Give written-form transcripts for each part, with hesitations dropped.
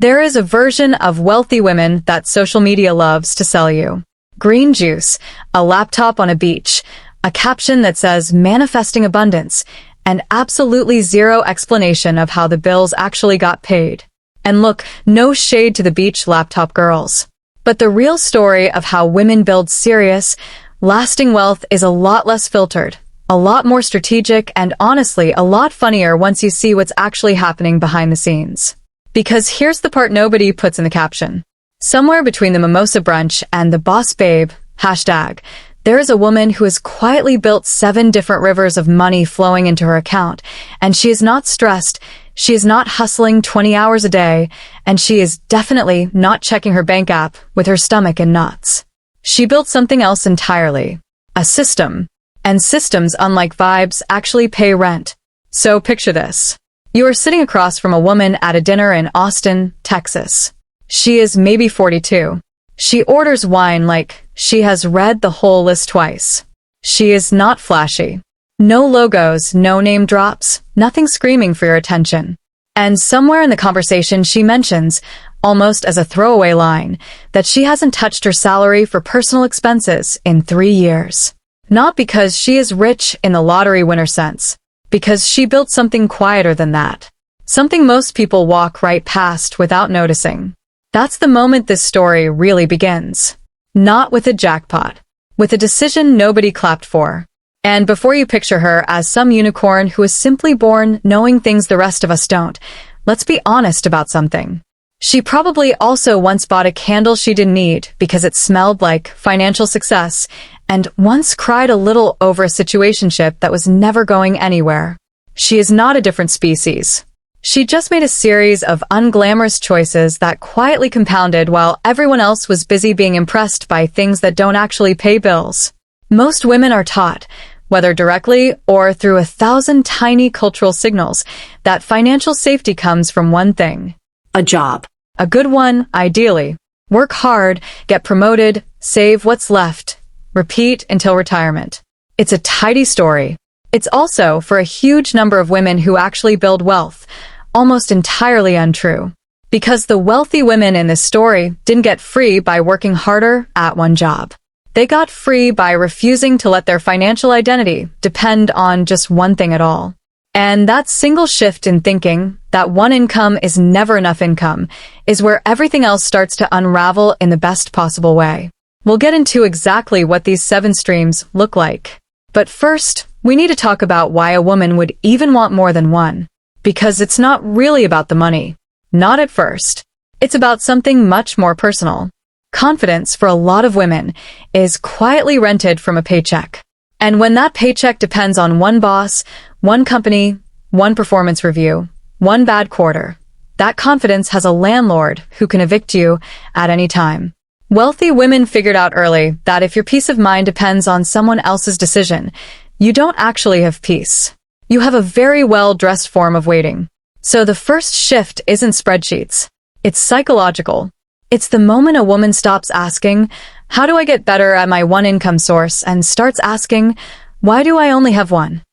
There is a version of wealthy women that social media loves to sell you. Green juice, a laptop on a beach, a caption that says manifesting abundance, and absolutely zero explanation of how the bills actually got paid. And look, no shade to the beach laptop girls. But the real story of how women build serious, lasting wealth is a lot less filtered, a lot more strategic, and honestly, a lot funnier once you see what's actually happening behind the scenes. Because here's the part nobody puts in the caption. Somewhere between the mimosa brunch and the boss babe, hashtag, there is a woman who has quietly built 7 different rivers of money flowing into her account, and she is not stressed, she is not hustling 20 hours a day, and she is definitely not checking her bank app with her stomach in knots. She built something else entirely. A system. And systems, unlike vibes, actually pay rent. So picture this. You are sitting across from a woman at a dinner in Austin, Texas. She is maybe 42. She orders wine like she has read the whole list twice. She is not flashy. No logos, no name drops, nothing screaming for your attention. And somewhere in the conversation she mentions, almost as a throwaway line, that she hasn't touched her salary for personal expenses in 3 years. Not because she is rich in the lottery winner sense, because she built something quieter than that. Something most people walk right past without noticing. That's the moment this story really begins. Not with a jackpot. With a decision nobody clapped for. And before you picture her as some unicorn who is simply born knowing things the rest of us don't, let's be honest about something. She probably also once bought a candle she didn't need because it smelled like financial success, and once cried a little over a situationship that was never going anywhere. She is not a different species. She just made a series of unglamorous choices that quietly compounded while everyone else was busy being impressed by things that don't actually pay bills. Most women are taught, whether directly or through 1,000 tiny cultural signals, that financial safety comes from one thing. A job. A good one, ideally. Work hard, get promoted, save what's left, repeat until retirement. It's a tidy story. It's also, for a huge number of women who actually build wealth, almost entirely untrue. Because the wealthy women in this story didn't get free by working harder at one job. They got free by refusing to let their financial identity depend on just one thing at all. And that single shift in thinking, that one income is never enough income, is where everything else starts to unravel in the best possible way. We'll get into exactly what these 7 streams look like. But first, we need to talk about why a woman would even want more than one. Because it's not really about the money. Not at first. It's about something much more personal. Confidence, for a lot of women, is quietly rented from a paycheck. And when that paycheck depends on one boss, one company, one performance review, one bad quarter, that confidence has a landlord who can evict you at any time. Wealthy women figured out early that if your peace of mind depends on someone else's decision, you don't actually have peace. You have a very well-dressed form of waiting. So the first shift isn't spreadsheets. It's psychological. It's the moment a woman stops asking, how do I get better at my one income source, and starts asking, why do I only have one?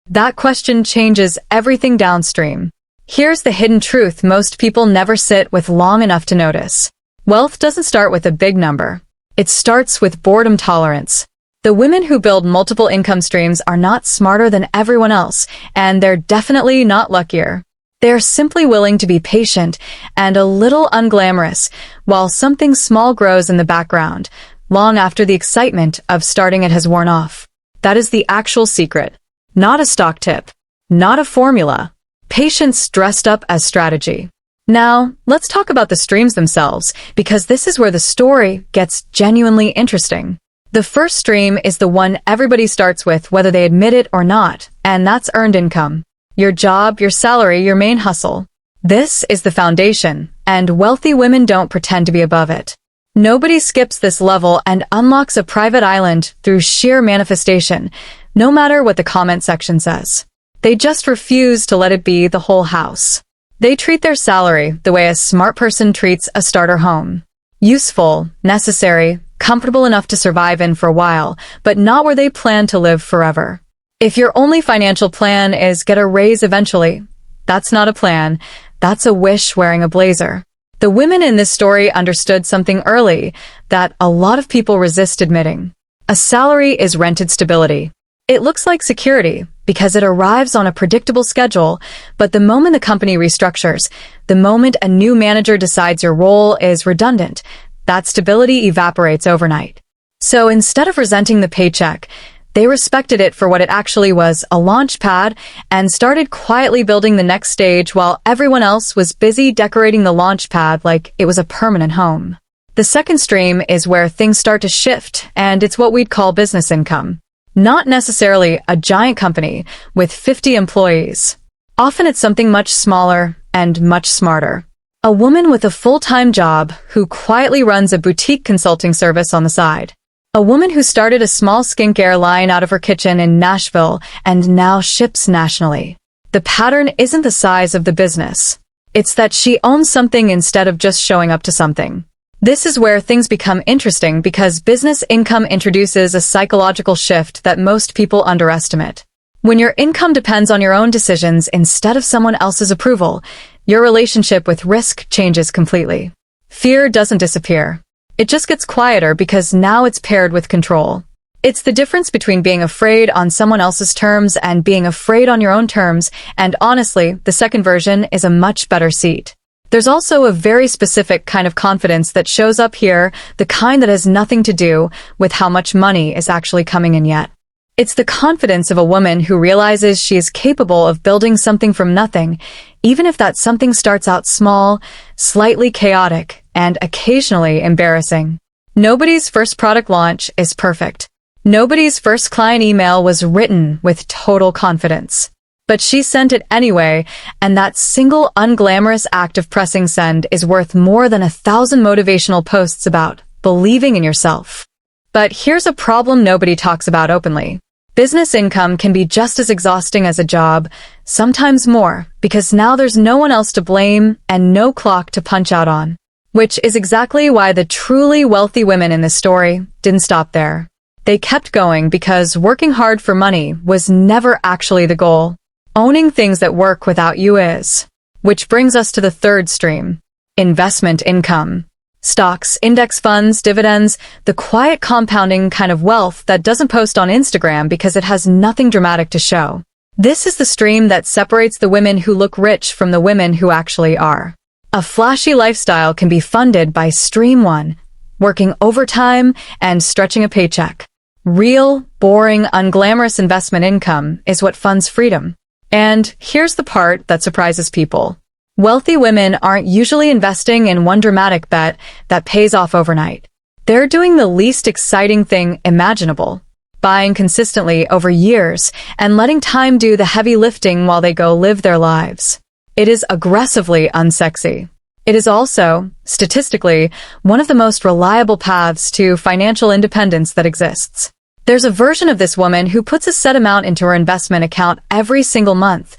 That question changes everything downstream. Here's the hidden truth most people never sit with long enough to notice. Wealth doesn't start with a big number. It starts with boredom tolerance. The women who build multiple income streams are not smarter than everyone else, and they're definitely not luckier. They're simply willing to be patient and a little unglamorous while something small grows in the background, long after the excitement of starting it has worn off. That is the actual secret. Not a stock tip. Not a formula. Patience dressed up as strategy. Now, let's talk about the streams themselves, because this is where the story gets genuinely interesting. The first stream is the one everybody starts with, whether they admit it or not, and that's earned income. Your job, your salary, your main hustle. This is the foundation, and wealthy women don't pretend to be above it. Nobody skips this level and unlocks a private island through sheer manifestation, no matter what the comment section says. They just refuse to let it be the whole house. They treat their salary the way a smart person treats a starter home. Useful, necessary, comfortable enough to survive in for a while, but not where they plan to live forever. If your only financial plan is get a raise eventually, that's not a plan, that's a wish wearing a blazer. The women in this story understood something early that a lot of people resist admitting. A salary is rented stability. It looks like security because it arrives on a predictable schedule, but the moment the company restructures, the moment a new manager decides your role is redundant, that stability evaporates overnight. So instead of resenting the paycheck, they respected it for what it actually was, a launch pad, and started quietly building the next stage while everyone else was busy decorating the launch pad like it was a permanent home. The second stream is where things start to shift, and it's what we'd call business income. Not necessarily a giant company with 50 employees. Often it's something much smaller and much smarter. A woman with a full-time job who quietly runs a boutique consulting service on the side. A woman who started a small skincare line out of her kitchen in Nashville and now ships nationally. The pattern isn't the size of the business. It's that she owns something instead of just showing up to something. This is where things become interesting because business income introduces a psychological shift that most people underestimate. When your income depends on your own decisions instead of someone else's approval, your relationship with risk changes completely. Fear doesn't disappear. It just gets quieter because now it's paired with control. It's the difference between being afraid on someone else's terms and being afraid on your own terms, and honestly, the second version is a much better seat. There's also a very specific kind of confidence that shows up here, the kind that has nothing to do with how much money is actually coming in yet. It's the confidence of a woman who realizes she is capable of building something from nothing, even if that something starts out small, slightly chaotic, and occasionally embarrassing. Nobody's first product launch is perfect. Nobody's first client email was written with total confidence. But she sent it anyway, and that single unglamorous act of pressing send is worth more than 1,000 motivational posts about believing in yourself. But here's a problem nobody talks about openly. Business income can be just as exhausting as a job, sometimes more, because now there's no one else to blame and no clock to punch out on. Which is exactly why the truly wealthy women in this story didn't stop there. They kept going because working hard for money was never actually the goal. Owning things that work without you is. Which brings us to the third stream. Investment income. Stocks, index funds, dividends, the quiet compounding kind of wealth that doesn't post on Instagram because it has nothing dramatic to show. This is the stream that separates the women who look rich from the women who actually are. A flashy lifestyle can be funded by stream one, working overtime and stretching a paycheck. Real, boring, unglamorous investment income is what funds freedom. And here's the part that surprises people. Wealthy women aren't usually investing in one dramatic bet that pays off overnight. They're doing the least exciting thing imaginable, buying consistently over years and letting time do the heavy lifting while they go live their lives. It is aggressively unsexy. It is also, statistically, one of the most reliable paths to financial independence that exists. There's a version of this woman who puts a set amount into her investment account every single month,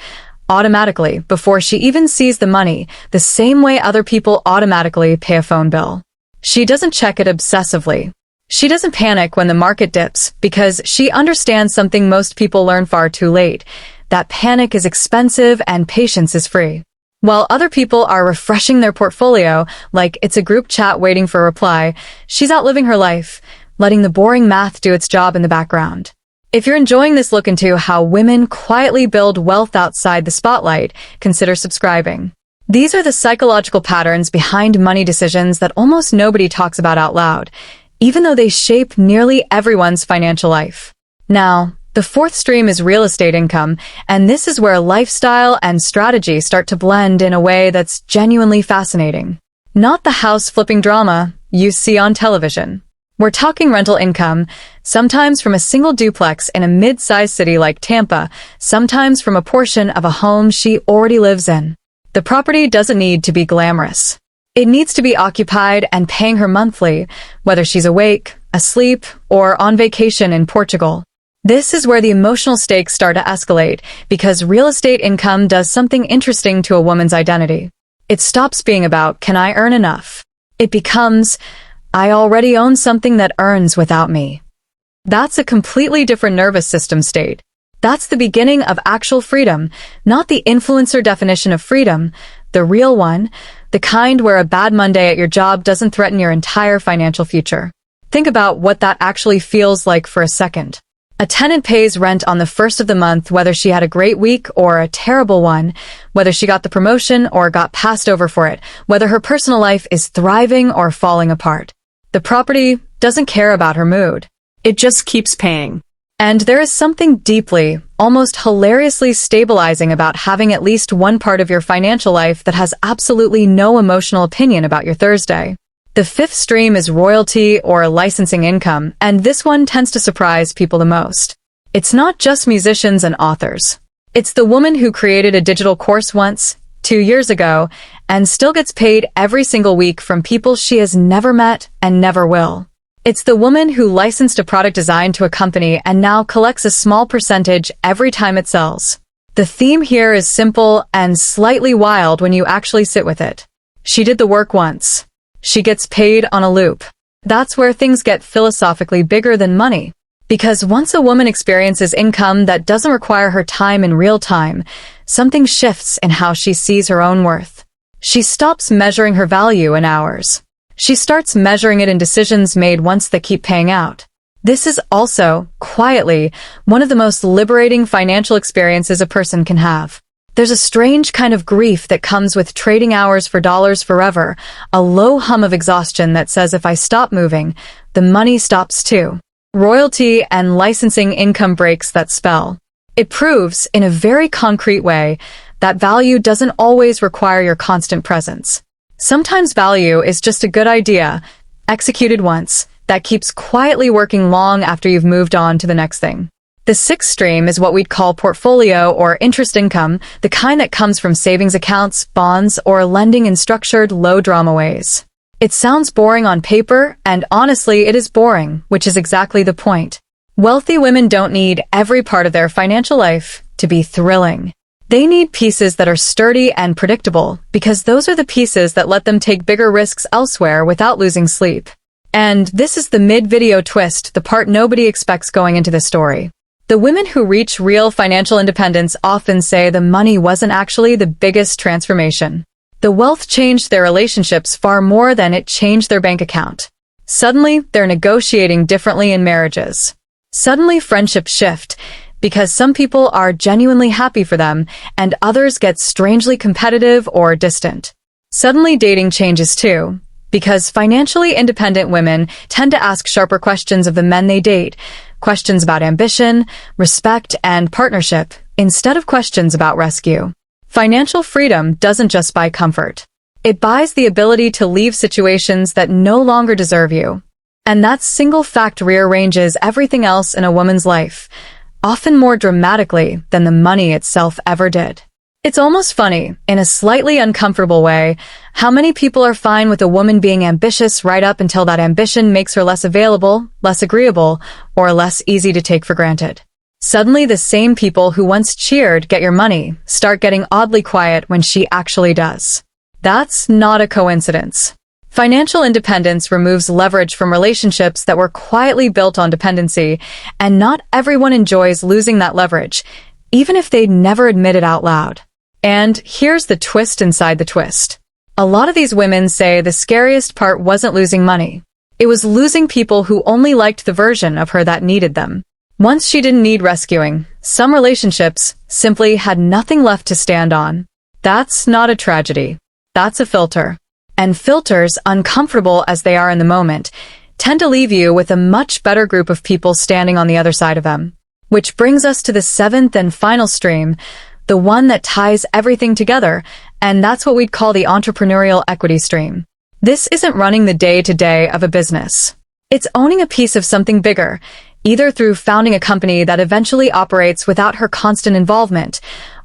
automatically, before she even sees the money, the same way other people automatically pay a phone bill. She doesn't check it obsessively. She doesn't panic when the market dips because she understands something most people learn far too late, that panic is expensive and patience is free. While other people are refreshing their portfolio like it's a group chat waiting for a reply, she's out living her life, letting the boring math do its job in the background. If you're enjoying this look into how women quietly build wealth outside the spotlight, consider subscribing. These are the psychological patterns behind money decisions that almost nobody talks about out loud, even though they shape nearly everyone's financial life. Now, the fourth stream is real estate income, and this is where lifestyle and strategy start to blend in a way that's genuinely fascinating. Not the house-flipping drama you see on television. We're talking rental income, sometimes from a single duplex in a mid-sized city like Tampa, sometimes from a portion of a home she already lives in. The property doesn't need to be glamorous. It needs to be occupied and paying her monthly, whether she's awake, asleep, or on vacation in Portugal. This is where the emotional stakes start to escalate, because real estate income does something interesting to a woman's identity. It stops being about, can I earn enough? It becomes, I already own something that earns without me. That's a completely different nervous system state. That's the beginning of actual freedom, not the influencer definition of freedom, the real one, The kind where a bad Monday at your job doesn't threaten your entire financial future. Think about what that actually feels like for a second. A tenant pays rent on the first of the month, whether she had a great week or a terrible one, whether she got the promotion or got passed over for it, whether her personal life is thriving or falling apart. The property doesn't care about her mood. It just keeps paying. And there is something deeply, almost hilariously stabilizing about having at least one part of your financial life that has absolutely no emotional opinion about your Thursday. The fifth stream is royalty or licensing income, and this one tends to surprise people the most. It's not just musicians and authors. It's the woman who created a digital course once, 2 years ago, and still gets paid every single week from people she has never met and never will. It's the woman who licensed a product design to a company and now collects a small percentage every time it sells. The theme here is simple and slightly wild when you actually sit with it. She did the work once. She gets paid on a loop. That's where things get philosophically bigger than money. Because once a woman experiences income that doesn't require her time in real time, something shifts in how she sees her own worth. She stops measuring her value in hours. She starts measuring it in decisions made once that keep paying out. This is also, quietly, one of the most liberating financial experiences a person can have. There's a strange kind of grief that comes with trading hours for dollars forever, a low hum of exhaustion that says if I stop moving, the money stops too. Royalty and licensing income breaks that spell. It proves, in a very concrete way, that value doesn't always require your constant presence. Sometimes value is just a good idea, executed once, that keeps quietly working long after you've moved on to the next thing. The sixth stream is what we'd call portfolio or interest income, the kind that comes from savings accounts, bonds, or lending in structured, low-drama ways. It sounds boring on paper, and honestly, it is boring, which is exactly the point. Wealthy women don't need every part of their financial life to be thrilling. They need pieces that are sturdy and predictable, because those are the pieces that let them take bigger risks elsewhere without losing sleep. And this is the mid-video twist, the part nobody expects going into the story. The women who reach real financial independence often say the money wasn't actually the biggest transformation. The wealth changed their relationships far more than it changed their bank account. Suddenly, they're negotiating differently in marriages. Suddenly, friendships shift, because some people are genuinely happy for them, and others get strangely competitive or distant. Suddenly, dating changes too, because financially independent women tend to ask sharper questions of the men they date, questions about ambition, respect, and partnership, instead of questions about rescue. Financial freedom doesn't just buy comfort. It buys the ability to leave situations that no longer deserve you. And that single fact rearranges everything else in a woman's life, often more dramatically than the money itself ever did. It's almost funny, in a slightly uncomfortable way, how many people are fine with a woman being ambitious right up until that ambition makes her less available, less agreeable, or less easy to take for granted. Suddenly, the same people who once cheered "get your money" start getting oddly quiet when she actually does. That's not a coincidence. Financial independence removes leverage from relationships that were quietly built on dependency, and not everyone enjoys losing that leverage, even if they'd never admit it out loud. And here's the twist inside the twist. A lot of these women say the scariest part wasn't losing money. It was losing people who only liked the version of her that needed them. Once she didn't need rescuing, some relationships simply had nothing left to stand on. That's not a tragedy. That's a filter. And filters, uncomfortable as they are in the moment, tend to leave you with a much better group of people standing on the other side of them. Which brings us to the seventh and final stream, the one that ties everything together, and that's what we'd call the entrepreneurial equity stream. This isn't running the day-to-day of a business. It's owning a piece of something bigger, either through founding a company that eventually operates without her constant involvement,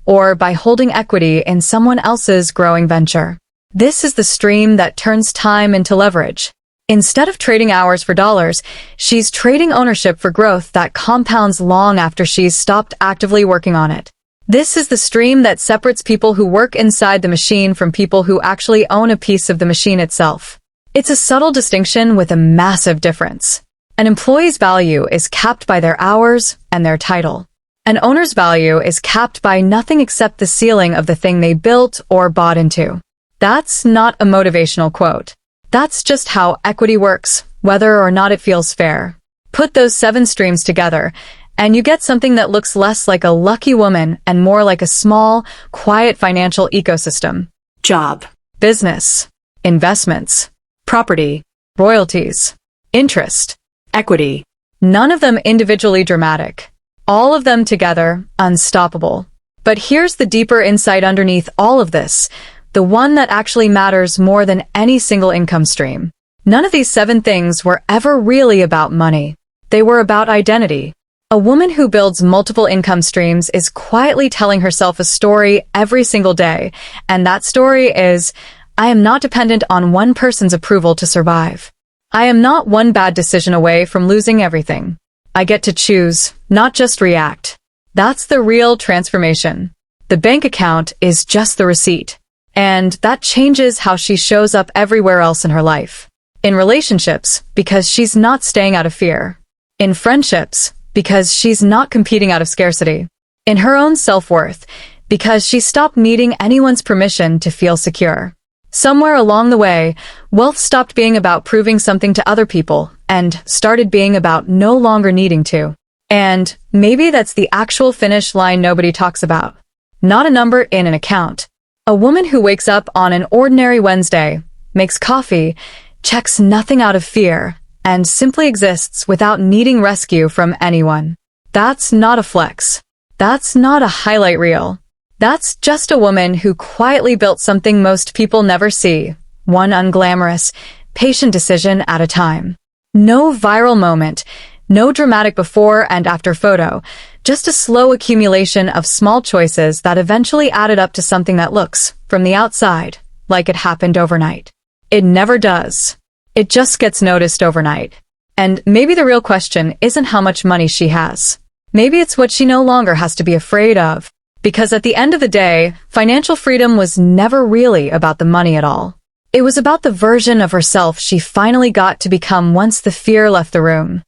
or by holding equity in someone else's growing venture. This is the stream that turns time into leverage. Instead of trading hours for dollars, she's trading ownership for growth that compounds long after she's stopped actively working on it. This is the stream that separates people who work inside the machine from people who actually own a piece of the machine itself. It's a subtle distinction with a massive difference. An employee's value is capped by their hours and their title. An owner's value is capped by nothing except the ceiling of the thing they built or bought into. That's not a motivational quote. That's just how equity works, whether or not it feels fair. Put those 7 streams together, and you get something that looks less like a lucky woman and more like a small, quiet financial ecosystem. Job, Business, investments, property, royalties, interest. equity, None of them individually dramatic. All of them together, unstoppable. But here's the deeper insight underneath all of this, the one that actually matters more than any single income stream. None of these 7 things were ever really about money. They were about identity. A woman who builds multiple income streams is quietly telling herself a story every single day, and that story is, I am not dependent on one person's approval to survive. I am not one bad decision away from losing everything. I get to choose, not just react. That's the real transformation. The bank account is just the receipt. And that changes how she shows up everywhere else in her life. In relationships, because she's not staying out of fear. In friendships, because she's not competing out of scarcity. In her own self-worth, because she stopped needing anyone's permission to feel secure. Somewhere along the way, wealth stopped being about proving something to other people and started being about no longer needing to. And maybe that's the actual finish line nobody talks about. Not a number in an account. A woman who wakes up on an ordinary Wednesday, makes coffee, checks nothing out of fear, and simply exists without needing rescue from anyone. That's not a flex. That's not a highlight reel. That's just a woman who quietly built something most people never see, one unglamorous, patient decision at a time. No viral moment, no dramatic before and after photo, just a slow accumulation of small choices that eventually added up to something that looks, from the outside, like it happened overnight. It never does. It just gets noticed overnight. And maybe the real question isn't how much money she has. Maybe it's what she no longer has to be afraid of. Because at the end of the day, financial freedom was never really about the money at all. It was about the version of herself she finally got to become once the fear left the room.